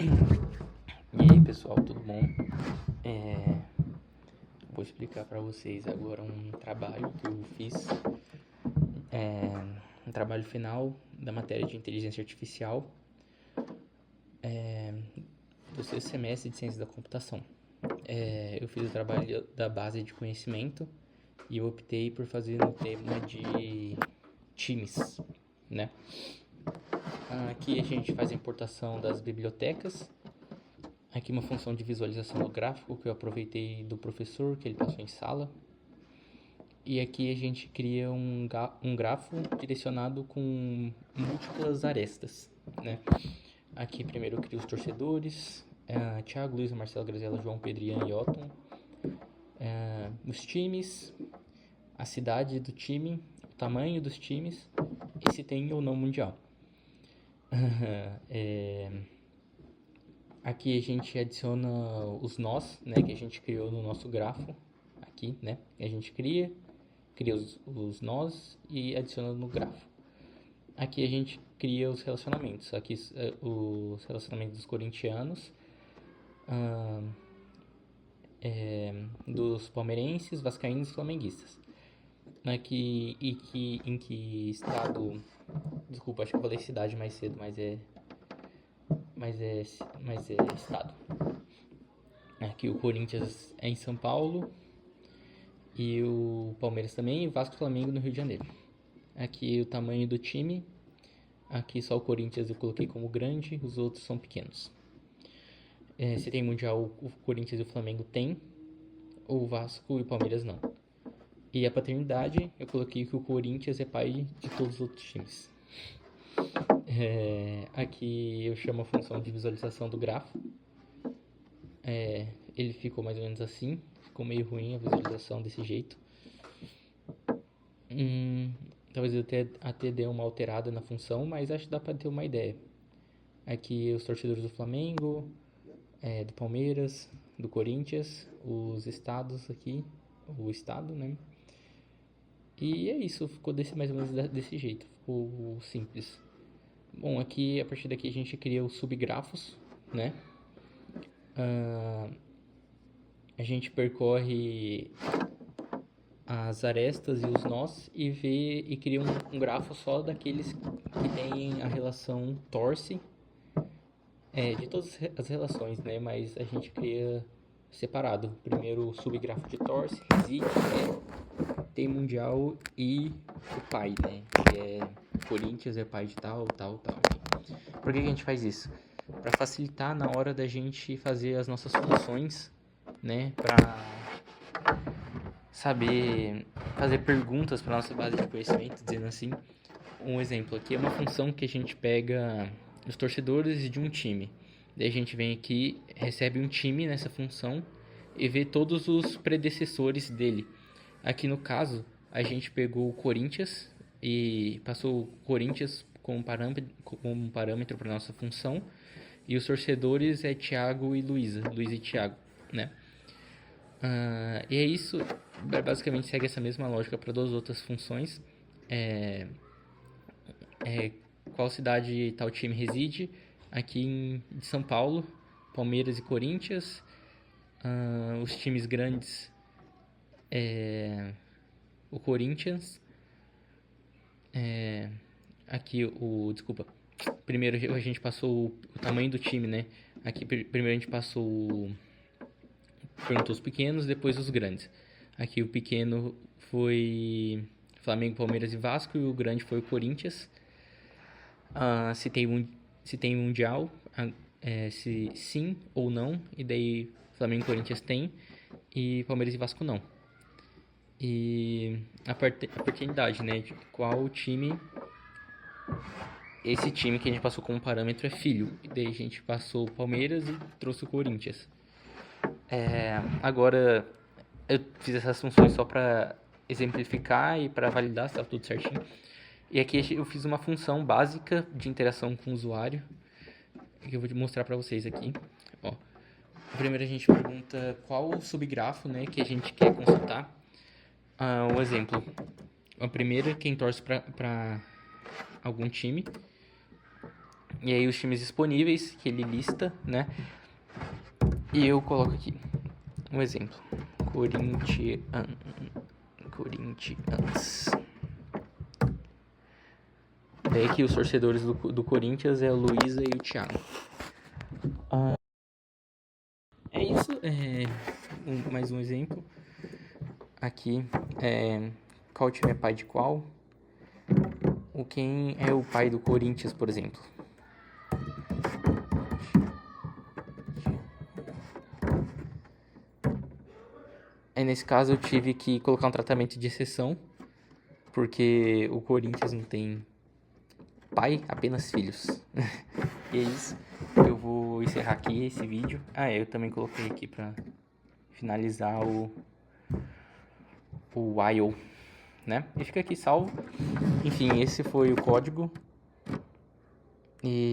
E aí pessoal, tudo bom? Vou explicar para vocês agora um trabalho que eu fiz, um trabalho final da matéria de inteligência artificial do sexto semestre de ciência da computação. Eu fiz o trabalho da base de conhecimento e eu optei por fazer no tema de times, né? Aqui a gente faz a importação das bibliotecas. Aqui uma função de visualização do gráfico que eu aproveitei do professor, que ele passou em sala. E aqui a gente cria um grafo direcionado com múltiplas arestas, né? Aqui primeiro eu crio os torcedores, Thiago, Luiz, Marcelo, Graziela, João, Pedro, Ian e Otton. Os times, a cidade do time, o tamanho dos times e se tem ou não mundial. Aqui a gente adiciona os nós, né, que a gente criou no nosso grafo. Aqui, né, a gente cria os nós e adiciona no grafo. Aqui a gente cria os relacionamentos. Aqui os relacionamentos dos corintianos, dos palmeirenses, vascaínos e flamenguistas. Aqui em que estado... Desculpa, acho que eu falei cidade mais cedo, mas é estado. Aqui o Corinthians é em São Paulo e o Palmeiras também, e o Vasco e o Flamengo no Rio de Janeiro. Aqui o tamanho do time. Aqui só o Corinthians eu coloquei como grande, os outros são pequenos. Se tem mundial, o Corinthians e o Flamengo tem, o Vasco e o Palmeiras não. E a paternidade, eu coloquei que o Corinthians é pai de todos os outros times. Aqui eu chamo a função de visualização do grafo. Ele ficou mais ou menos assim. Ficou meio ruim a visualização desse jeito. Talvez eu até dê uma alterada na função, mas acho que dá para ter uma ideia. Aqui os torcedores do Flamengo, do Palmeiras, do Corinthians, os estados aqui, o estado, né? E é isso, ficou mais ou menos desse jeito, ficou simples. Bom, aqui a partir daqui a gente cria os subgrafos, né? A gente percorre as arestas e os nós e cria um grafo só daqueles que tem a relação torce, de todas as relações, né? Mas a gente cria separado. Primeiro o subgrafo de torce, reside, tem mundial e o pai, né? Que Corinthians é pai de tal. Por que a gente faz isso? Para facilitar na hora da gente fazer as nossas funções, né? Para saber fazer perguntas para nossa base de conhecimento, dizendo assim. Um exemplo aqui é uma função que a gente pega os torcedores de um time. Daí a gente vem aqui, recebe um time nessa função e vê todos os predecessores dele. Aqui no caso, a gente pegou o Corinthians e passou o Corinthians como parâmetro para nossa função. E os torcedores é Thiago e Luiz e Thiago, né? E é isso, basicamente segue essa mesma lógica para duas outras funções. Qual cidade tal time reside? Aqui em São Paulo, Palmeiras e Corinthians. Os times grandes o Corinthians. Primeiro a gente passou o tamanho do time, né? Aqui primeiro a gente perguntou os pequenos, depois os grandes. Aqui o pequeno foi Flamengo, Palmeiras e Vasco, e o grande foi o Corinthians. Se tem mundial, se sim ou não, e daí Flamengo e Corinthians tem, e Palmeiras e Vasco não. E a paternidade, né? De qual time esse time que a gente passou como parâmetro é filho. E daí a gente passou o Palmeiras e trouxe o Corinthians. Agora eu fiz essas funções só para exemplificar e para validar se estava tudo certinho. E aqui eu fiz uma função básica de interação com o usuário, que eu vou mostrar para vocês aqui. Primeiro a gente pergunta qual o subgrafo, né, que a gente quer consultar. Um exemplo. A primeira, quem torce para algum time. E aí os times disponíveis que ele lista, né? E eu coloco aqui um exemplo. Corinthians. Daí aqui os torcedores do Corinthians é a Luísa e o Thiago. É isso. Mais um exemplo. Aqui, qual time é pai de qual? Quem é o pai do Corinthians, por exemplo? Aí nesse caso eu tive que colocar um tratamento de exceção, porque o Corinthians não tem pai, apenas filhos. E é isso. Eu vou encerrar aqui esse vídeo. Eu também coloquei aqui pra finalizar o while, né? E fica aqui salvo. Enfim, esse foi o código. E